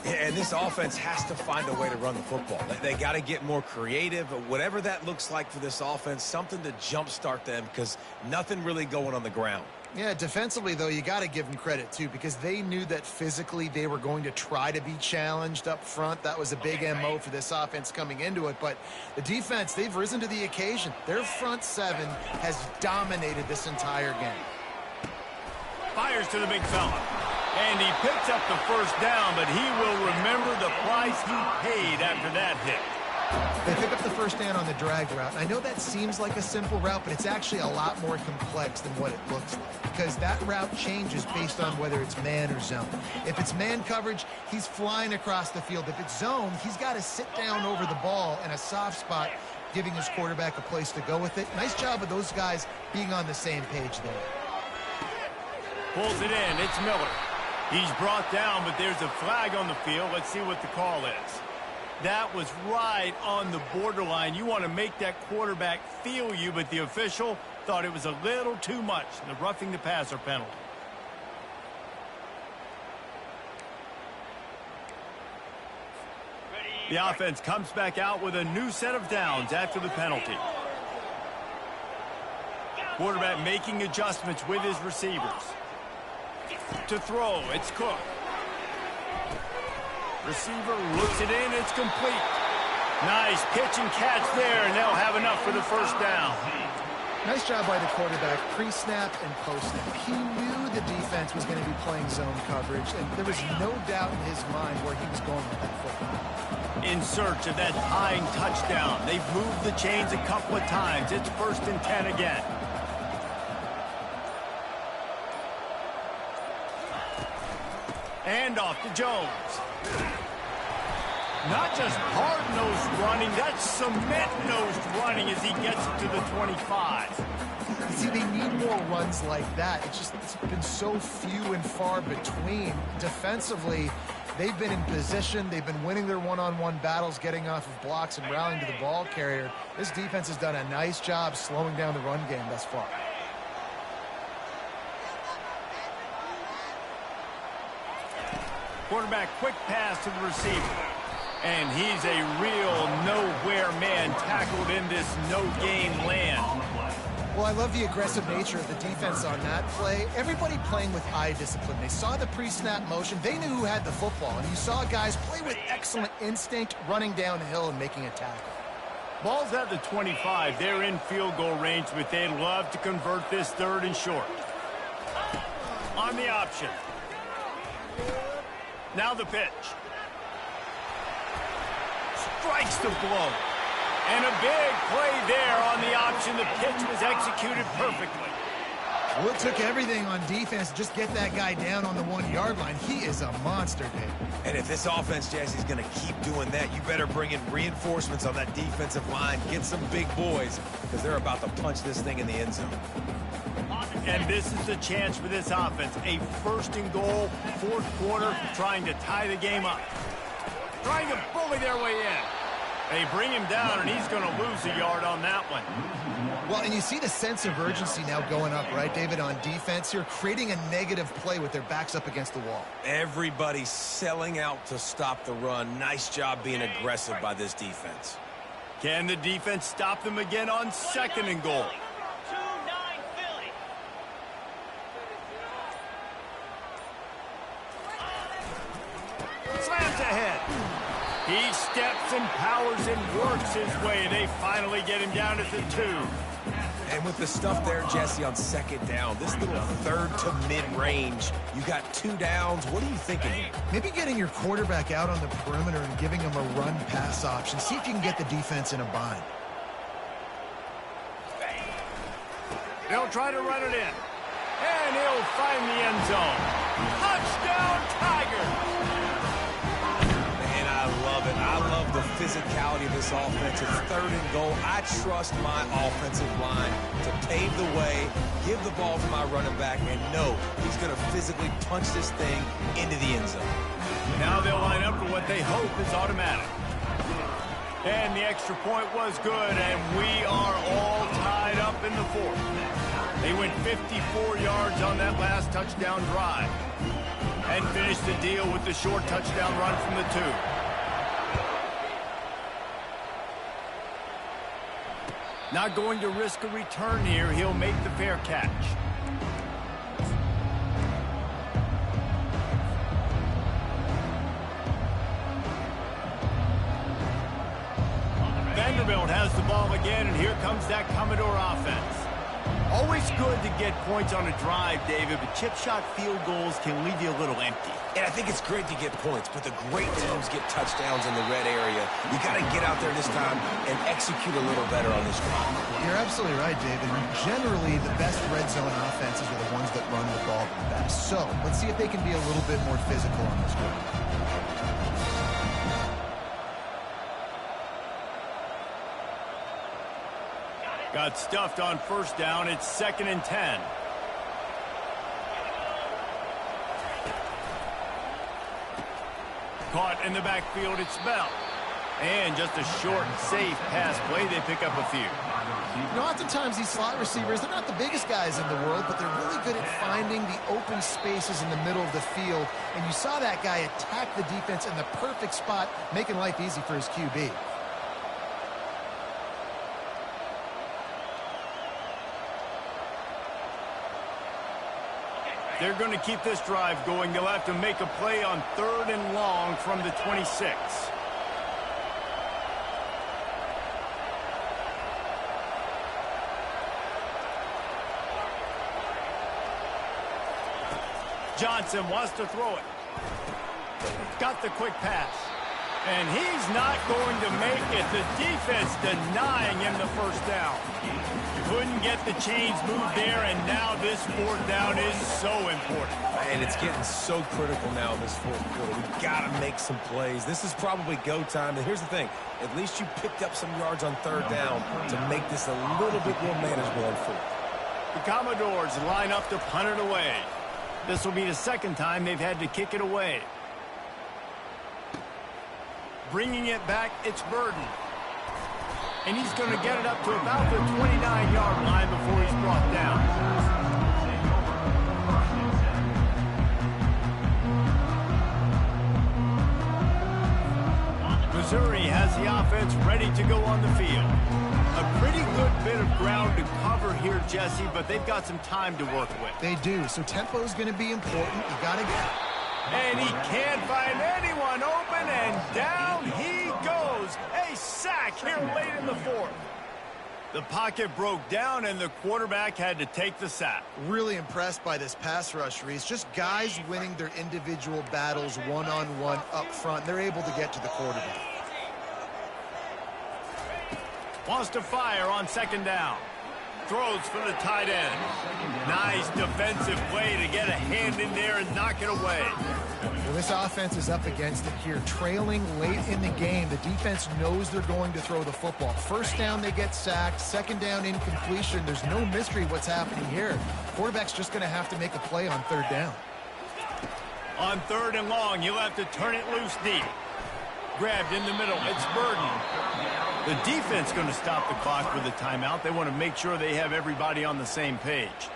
And this offense has to find a way to run the football. They got to get more creative, whatever that looks like for this offense, something to jumpstart them because nothing really going on the ground. Yeah, defensively, though, you got to give them credit, too, because they knew that physically they were going to try to be challenged up front. That was a big MO for this offense coming into it. But the defense, they've risen to the occasion. Their front 7 has dominated this entire game. Fires to the big fella. And he picks up the first down, but he will remember the price he paid after that hit. They pick up the first down on the drag route. I know that seems like a simple route, but it's actually a lot more complex than what it looks like because that route changes based on whether it's man or zone. If it's man coverage, he's flying across the field. If it's zone, he's got to sit down over the ball in a soft spot, giving his quarterback a place to go with it. Nice job of those guys being on the same page there. Pulls it in. It's Miller. He's brought down, but there's a flag on the field. Let's see what the call is. That was right on the borderline. You want to make that quarterback feel you, but the official thought it was a little too much. The roughing the passer penalty. The offense comes back out with a new set of downs after the penalty. Quarterback making adjustments with his receivers. To throw, it's Cook. Receiver looks it in. It's complete. Nice pitch and catch there, and they'll have enough for the first down. Nice job by the quarterback, pre-snap and post-snap. He knew the defense was going to be playing zone coverage, and there was no doubt in his mind where he was going with that football. In search of that tying touchdown. They've moved the chains a couple of times. It's 1st and 10 again. And off to Jones. Not just hard-nosed running, that's cement-nosed running as he gets it to the 25. See, they need more runs like that. It's been so few and far between. Defensively, they've been in position. They've been winning their one-on-one battles, getting off of blocks and rallying to the ball carrier. This defense has done a nice job slowing down the run game thus far. Quarterback, quick pass to the receiver. And he's a real nowhere man tackled in this no-game land. Well, I love the aggressive nature of the defense on that play. Everybody playing with eye discipline. They saw the pre-snap motion. They knew who had the football. And you saw guys play with excellent instinct, running downhill and making a tackle. Ball's at the 25. They're in field goal range, but they'd love to convert this 3rd and short. On the option. Now the pitch. Strikes the blow. And a big play there on the option. The pitch was executed perfectly. Well, it took everything on defense to just get that guy down on the 1-yard line. He is a monster, Dave. And if this offense, Jesse, is going to keep doing that, you better bring in reinforcements on that defensive line. Get some big boys, because they're about to punch this thing in the end zone. And this is the chance for this offense. A 1st and goal, 4th quarter, trying to tie the game up. Trying to bully their way in. They bring him down, and he's going to lose a yard on that one. Well, and you see the sense of urgency now going up, right, David, on defense here, creating a negative play with their backs up against the wall. Everybody's selling out to stop the run. Nice job being aggressive by this defense. Can the defense stop them again on 2nd and goal? Slams ahead. He steps and powers and works his way. They finally get him down at the 2. And with the stuff there, Jesse, on 2nd down, this little 3rd to mid-range, you got 2 downs. What are you thinking here? Maybe getting your quarterback out on the perimeter and giving him a run-pass option. See if you can get the defense in a bind. They'll try to run it in. And he'll find the end zone. Touchdown, Tigers! I love the physicality of this offense. It's 3rd and goal. I trust my offensive line to pave the way, give the ball to my running back, and know he's going to physically punch this thing into the end zone. Now they'll line up for what they hope is automatic. And the extra point was good, and we are all tied up in the 4th. They went 54 yards on that last touchdown drive and finished the deal with the short touchdown run from the 2. Not going to risk a return here. He'll make the fair catch. Vanderbilt has the ball again, and here comes that Commodore offense. Always good to get points on a drive, David, but chip shot field goals can leave you a little empty. And I think it's great to get points, but the great teams get touchdowns in the red area. You got to get out there this time and execute a little better on this drive. You're absolutely right, David. Generally, the best red zone offenses are the ones that run the ball the best. So, let's see if they can be a little bit more physical on this drive. Got stuffed on 1st down. It's 2nd and 10. Caught in the backfield, it's Bell. And just a short, safe pass play. They pick up a few. You know, oftentimes these slot receivers, they're not the biggest guys in the world, but they're really good at finding the open spaces in the middle of the field. And you saw that guy attack the defense in the perfect spot, making life easy for his QB. they're going to keep this drive going, they'll have to make a play on 3rd and long from the 26. Johnson wants to throw it. Got the quick pass. And he's not going to make it. The defense denying him the first down. Couldn't get the chains moved there, and now this 4th down is so important. And it's getting so critical now in this 4th quarter. We've got to make some plays. This is probably go time. And here's the thing. At least you picked up some yards on 3rd down to make this a little bit more manageable on 4th. The Commodores line up to punt it away. This will be the 2nd time they've had to kick it away. Bringing it back, it's Burden. And he's going to get it up to about the 29-yard line before he's brought down. Missouri has the offense ready to go on the field. A pretty good bit of ground to cover here, Jesse, but they've got some time to work with. They do, so tempo is going to be important. You got to get it. And he can't find anyone open, and down he goes. A sack here late in the 4th. The pocket broke down, and the quarterback had to take the sack. Really impressed by this pass rush, Reese. Just guys winning their individual battles one-on-one up front. They're able to get to the quarterback. Wants to fire on 2nd down. Throws for the tight end. Nice defensive play to get a hand in there and knock it away. Well, this offense is up against it here. Trailing late in the game, the defense knows they're going to throw the football. 1st down, they get sacked. 2nd down, incompletion. There's no mystery what's happening here. Quarterback's just going to have to make a play on 3rd down. On 3rd and long, you'll have to turn it loose deep. Grabbed in the middle. It's Burden. The defense going to stop the clock with a timeout. They want to make sure they have everybody on the same page.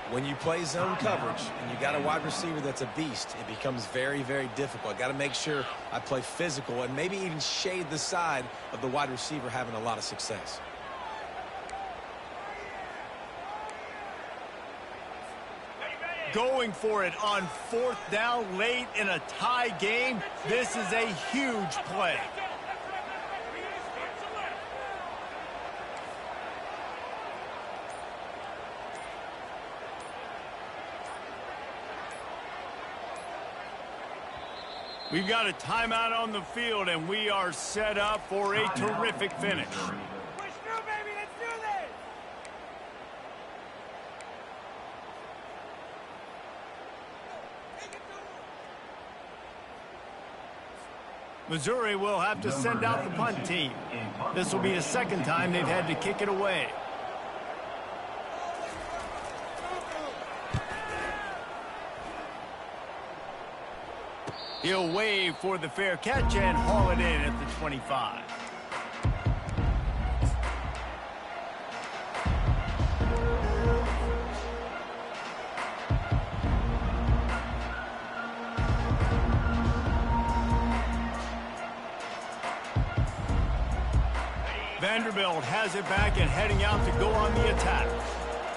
When you play zone coverage and you got a wide receiver that's a beast, it becomes very, very difficult. I got to make sure I play physical and maybe even shade the side of the wide receiver having a lot of success. Going for it on 4th down late in a tie game. This is a huge play. We've got a timeout on the field, and we are set up for a terrific finish. Push through, baby. Let's do this. Missouri will have to send out the punt team. This will be the 2nd time they've had to kick it away. He'll wave for the fair catch and haul it in at the 25. Vanderbilt has it back and heading out to go on the attack.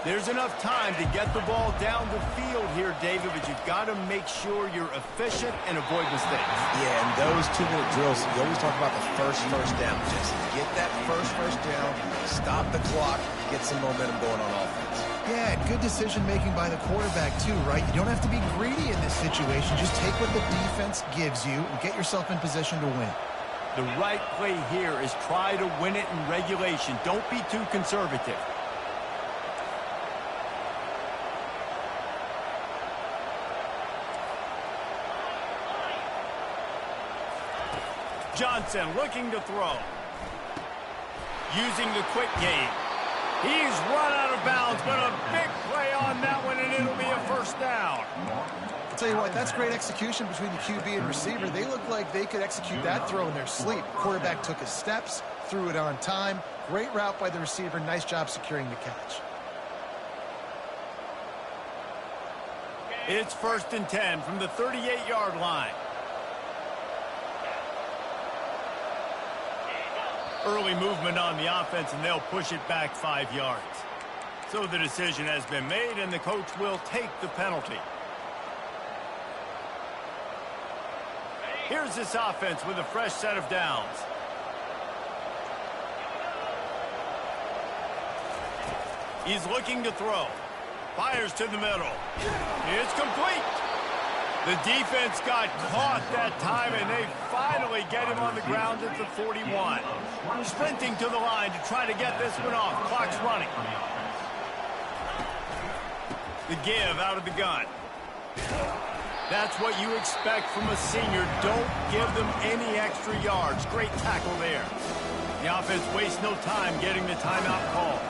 There's enough time to get the ball down the field here, David, but you've got to make sure you're efficient and avoid mistakes. Yeah, and those 2-minute drills, you always talk about the first down, Jesse. Get that first down, stop the clock, get some momentum going on offense. Yeah, good decision-making by the quarterback, too, right? You don't have to be greedy in this situation. Just take what the defense gives you and get yourself in position to win. The right play here is try to win it in regulation. Don't be too conservative. Johnson looking to throw. Using the quick game. He's run out of bounds, but a big play on that one, and it'll be a 1st down. I'll tell you what, that's great execution between the QB and receiver. They look like they could execute that throw in their sleep. Quarterback took his steps, threw it on time. Great route by the receiver. Nice job securing the catch. It's 1st and 10 from the 38-yard line. Early movement on the offense, and they'll push it back 5 yards. So the decision has been made, and the coach will take the penalty. Here's this offense with a fresh set of downs. He's looking to throw. Fires to the middle. It's complete. The defense got caught that time, and they finally get him on the ground at the 41. Sprinting to the line to try to get this one off. Clock's running. The give out of the gun. That's what you expect from a senior. Don't give them any extra yards. Great tackle there. The offense wastes no time getting the timeout call.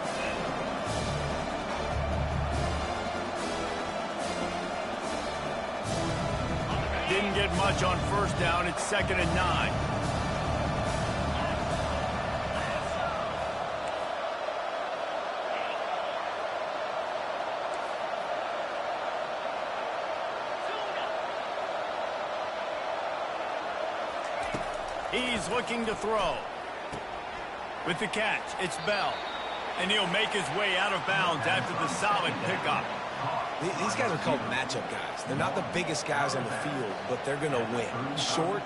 Didn't get much on first down. It's 2nd and 9. He's looking to throw. With the catch, it's Bell. And he'll make his way out of bounds after the solid pickup. These guys are called matchup guys. They're not the biggest guys on the field, but they're going to win. Short,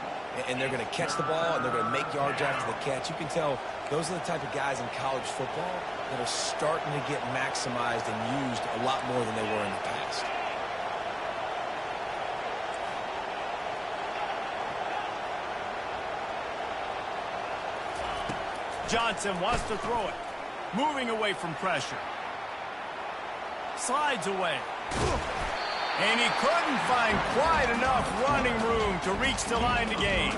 and they're going to catch the ball, and they're going to make yards after the catch. You can tell those are the type of guys in college football that are starting to get maximized and used a lot more than they were in the past. Johnson wants to throw it. Moving away from pressure. Slides away. And he couldn't find quite enough running room to reach the line to gain.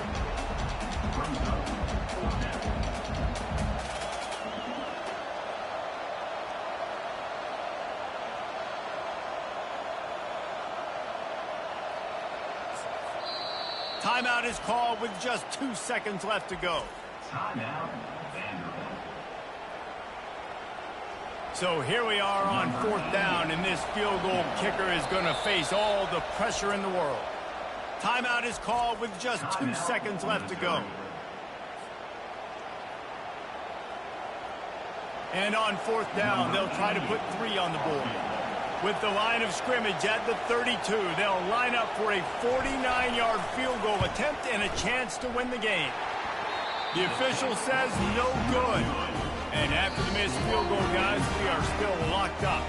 Timeout is called with just 2 seconds left to go. Timeout. So here we are on 4th down, and this field goal kicker is going to face all the pressure in the world. Timeout is called with just 2 seconds left to go. And on 4th down, they'll try to put 3 on the board. With the line of scrimmage at the 32, they'll line up for a 49-yard field goal attempt and a chance to win the game. The official says no good. And after the missed field goal, guys, we are still locked up.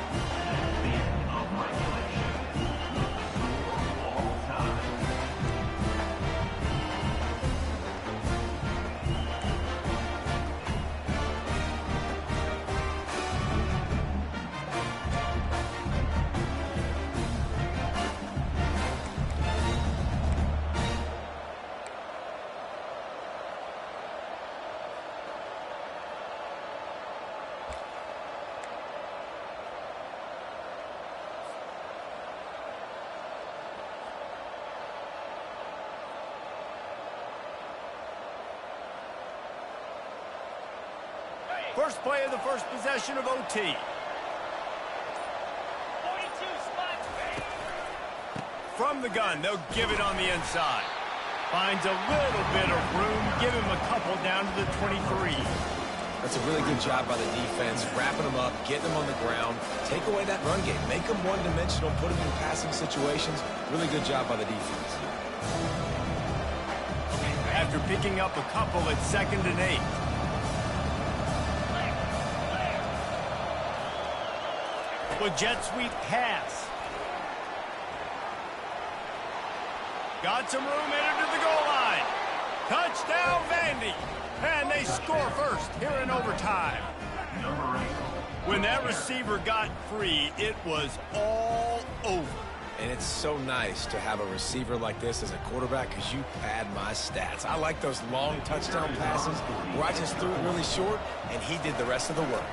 First play of the first possession of OT. 42 spots. From the gun, they'll give it on the inside. Finds a little bit of room. Give him a couple down to the 23. That's a really good job by the defense, wrapping them up, getting them on the ground. Take away that run game. Make them one-dimensional, put them in passing situations. Really good job by the defense. After picking up a couple at 2nd and 8. With jet sweep pass. Got some room, headed to the goal line. Touchdown, Vandy. And they score first here in overtime. When that receiver got free, it was all over. And it's so nice to have a receiver like this as a quarterback because you pad my stats. I like those long touchdown passes where I just threw it really short and he did the rest of the work.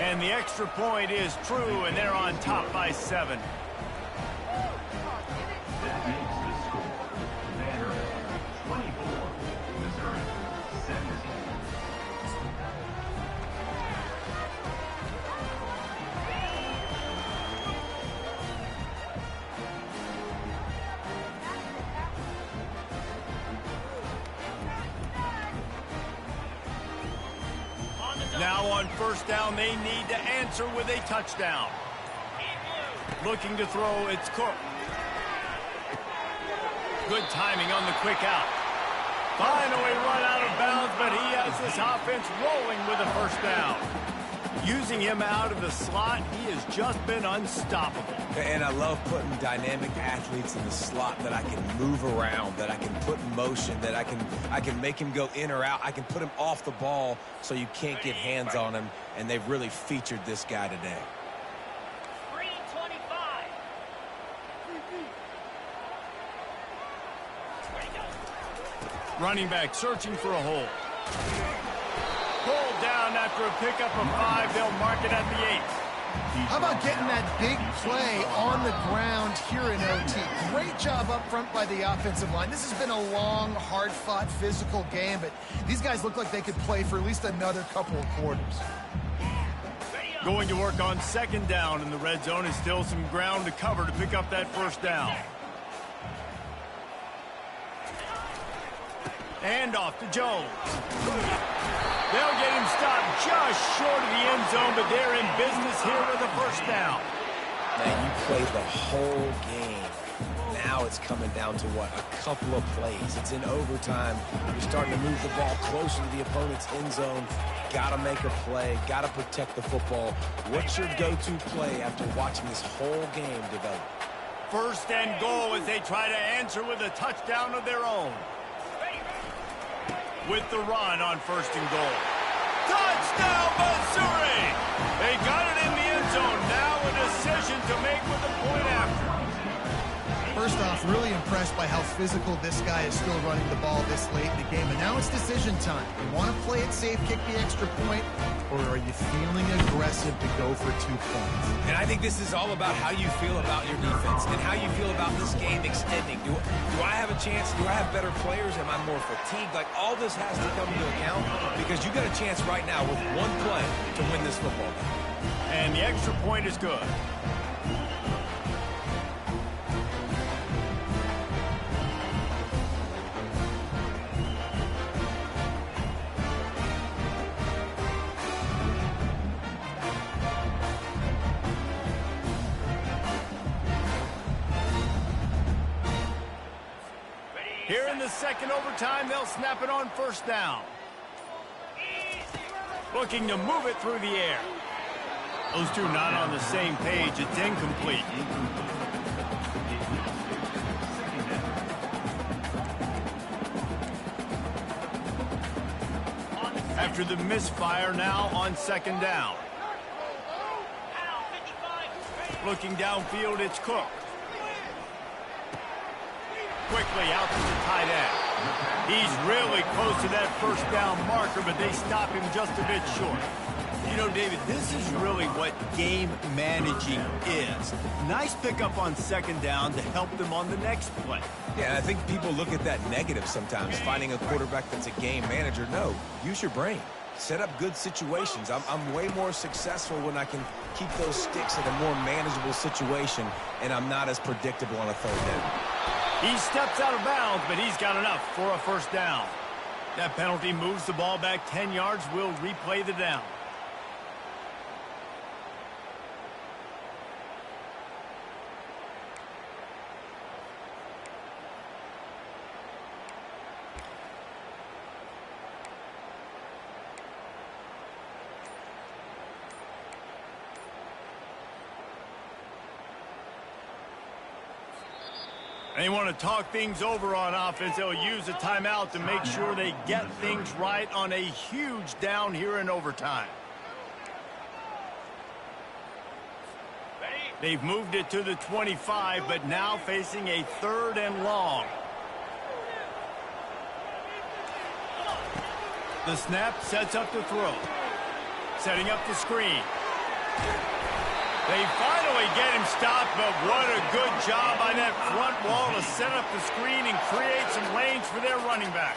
And the extra point is true, and they're on top by 7. That makes the score. Vandy 24, Missouri 17. Now on first down, they need to answer with a touchdown. Looking to throw, it's Cook. Good timing on the quick out. Finally run out of bounds, but he has this offense rolling with a first down. Using him out of the slot, he has just been unstoppable. And I love putting dynamic athletes in the slot that I can move around, that I can put in motion, that I can make him go in or out. I can put him off the ball so you can't get hands on him, and they've really featured this guy today. 325. Running back searching for a hole. Pulled down after a pickup of 5. They'll mark it at the 8. How about getting that big play on the ground here in OT? Great job up front by the offensive line. This has been a long, hard-fought, physical game, but these guys look like they could play for at least another couple of quarters. Going to work on second down in the red zone is still some ground to cover to pick up that first down. And off to Jones. They'll get him stopped just short of the end zone, but they're in business here with a first down. Man, you played the whole game. Now it's coming down to what? A couple of plays. It's in overtime. You're starting to move the ball closer to the opponent's end zone. Got to make a play. Got to protect the football. What's your go-to play after watching this whole game develop? First and goal as they try to answer with a touchdown of their own. With the run on first and goal. Touchdown, Missouri! They got it in the end zone. Now a decision to make with a point after. First off, really impressed by how physical this guy is still running the ball this late in the game. And now it's decision time. You want to play it safe, kick the extra point, or are you feeling aggressive to go for 2 points? And I think this is all about how you feel about your defense and how you feel about this game extending. Do I have a chance? Do I have better players? Am I more fatigued? Like, all this has to come into account because you got a chance right now with one play to win this football game. And the extra point is good. Here in the second overtime, they'll snap it on first down. Looking to move it through the air. Those two not on the same page. It's incomplete. After the misfire, now on second down. Looking downfield, it's Cook. Quickly out to the tight end. He's really close to that first down marker, but they stop him just a bit short. You know, David, this is really what game managing is. Nice pickup on second down to help them on the next play. Yeah, and I think people look at that negative sometimes, finding a quarterback that's a game manager. No, use your brain. Set up good situations. I'm way more successful when I can keep those sticks in a more manageable situation, and I'm not as predictable on a third down. He steps out of bounds, but he's got enough for a first down. That penalty moves the ball back 10 yards. We'll replay the down. They want to talk things over on offense. They'll use a timeout to make sure they get things right on a huge down here in overtime. They've moved it to the 25, but now facing a third and long. The snap sets up the throw. Setting up the screen. They finally get him stopped, but what a good job by that front wall to set up the screen and create some lanes for their running back.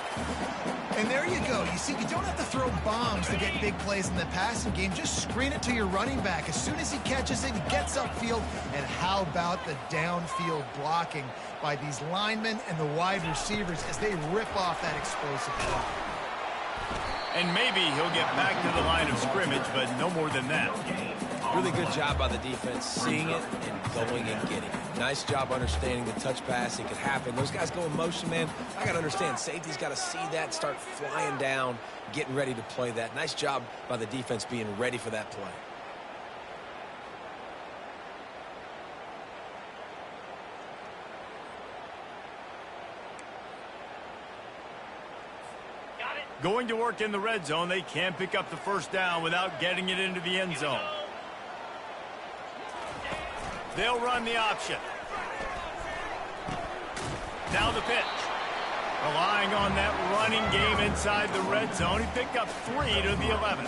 And there you go. You see, you don't have to throw bombs to get big plays in the passing game. Just screen it to your running back. As soon as he catches it, he gets upfield. And how about the downfield blocking by these linemen and the wide receivers as they rip off that explosive block. And maybe he'll get back to the line of scrimmage, but no more than that. Really good job by the defense, seeing it and going and getting it. Nice job understanding the touch pass. It could happen. Those guys go in motion, man. I got to understand, safety's got to see that, start flying down, getting ready to play that. Nice job by the defense being ready for that play. Going to work in the red zone, they can't pick up the first down without getting it into the end zone. They'll run the option. Now the pitch. Relying on that running game inside the red zone. He picked up 3 to the 11.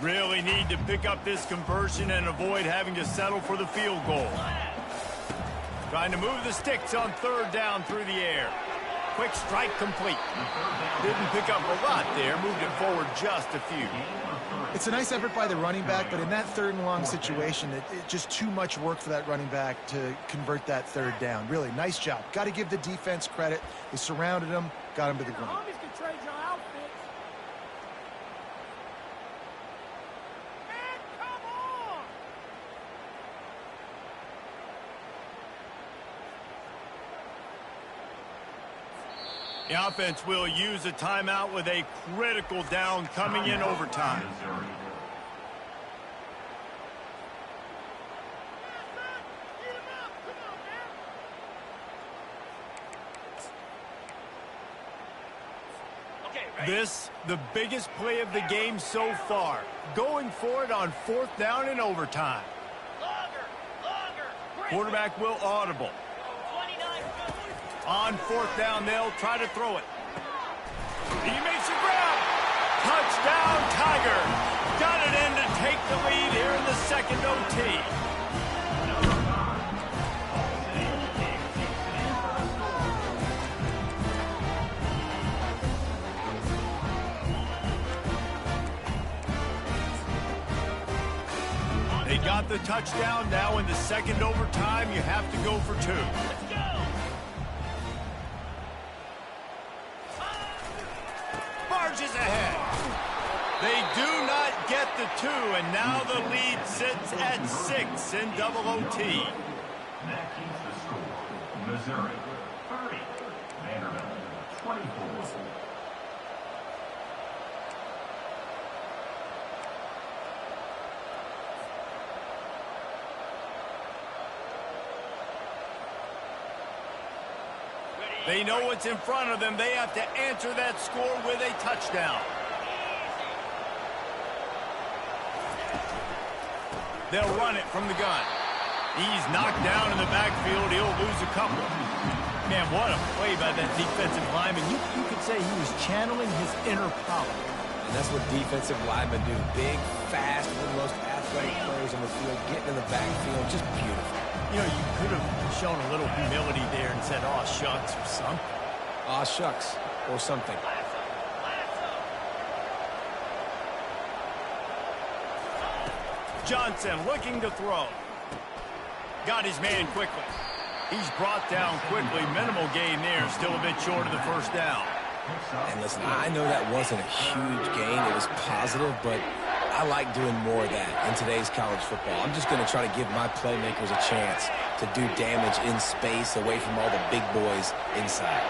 Really need to pick up this conversion and avoid having to settle for the field goal. Trying to move the sticks on third down through the air. Quick strike complete. Didn't pick up a lot there, moved it forward just a few. It's a nice effort by the running back, but in that third and long situation, it's just too much work for that running back to convert that third down. Really, nice job. Got to give the defense credit. They surrounded him, got him to the ground. The offense will use a timeout with a critical down coming in overtime. This, the biggest play of the game so far. Going for it on fourth down in overtime. Quarterback will audible. On fourth down, they'll try to throw it. He makes a grab. Touchdown, Tiger. Got it in to take the lead here in the second OT. They got the touchdown. Now in the second overtime, you have to go for 2. Barges ahead. They do not get the 2, and now the lead sits at 6 in double OT. That keeps the score. Missouri 30, Vanderbilt 24. They know what's in front of them. They have to answer that score with a touchdown. They'll run it from the gun. He's knocked down in the backfield. He'll lose a couple. Man, what a play by that defensive lineman. You could say he was channeling his inner power. And that's what defensive linemen do. Big, fast, one of the most athletic players on the field, getting in the backfield, just beautiful. You know, you could have shown a little humility there and said, "Aw, shucks," or something. Aw, shucks, or something. Johnson looking to throw. Got his man quickly. He's brought down quickly. Minimal gain there. Still a bit short of the first down. And listen, I know that wasn't a huge gain. It was positive, but I like doing more of that in today's college football. I'm just going to try to give my playmakers a chance to do damage in space away from all the big boys inside.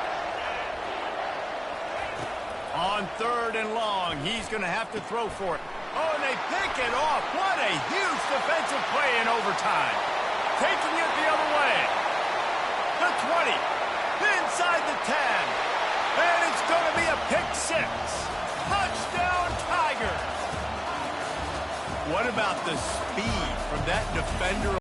On third and long, he's going to have to throw for it. Oh, and they pick it off. What a huge defensive play in overtime. Taking it the other way. The 20. Inside the 10. And it's going to be a pick 6. Touchdown, Tigers. What about the speed from that defender?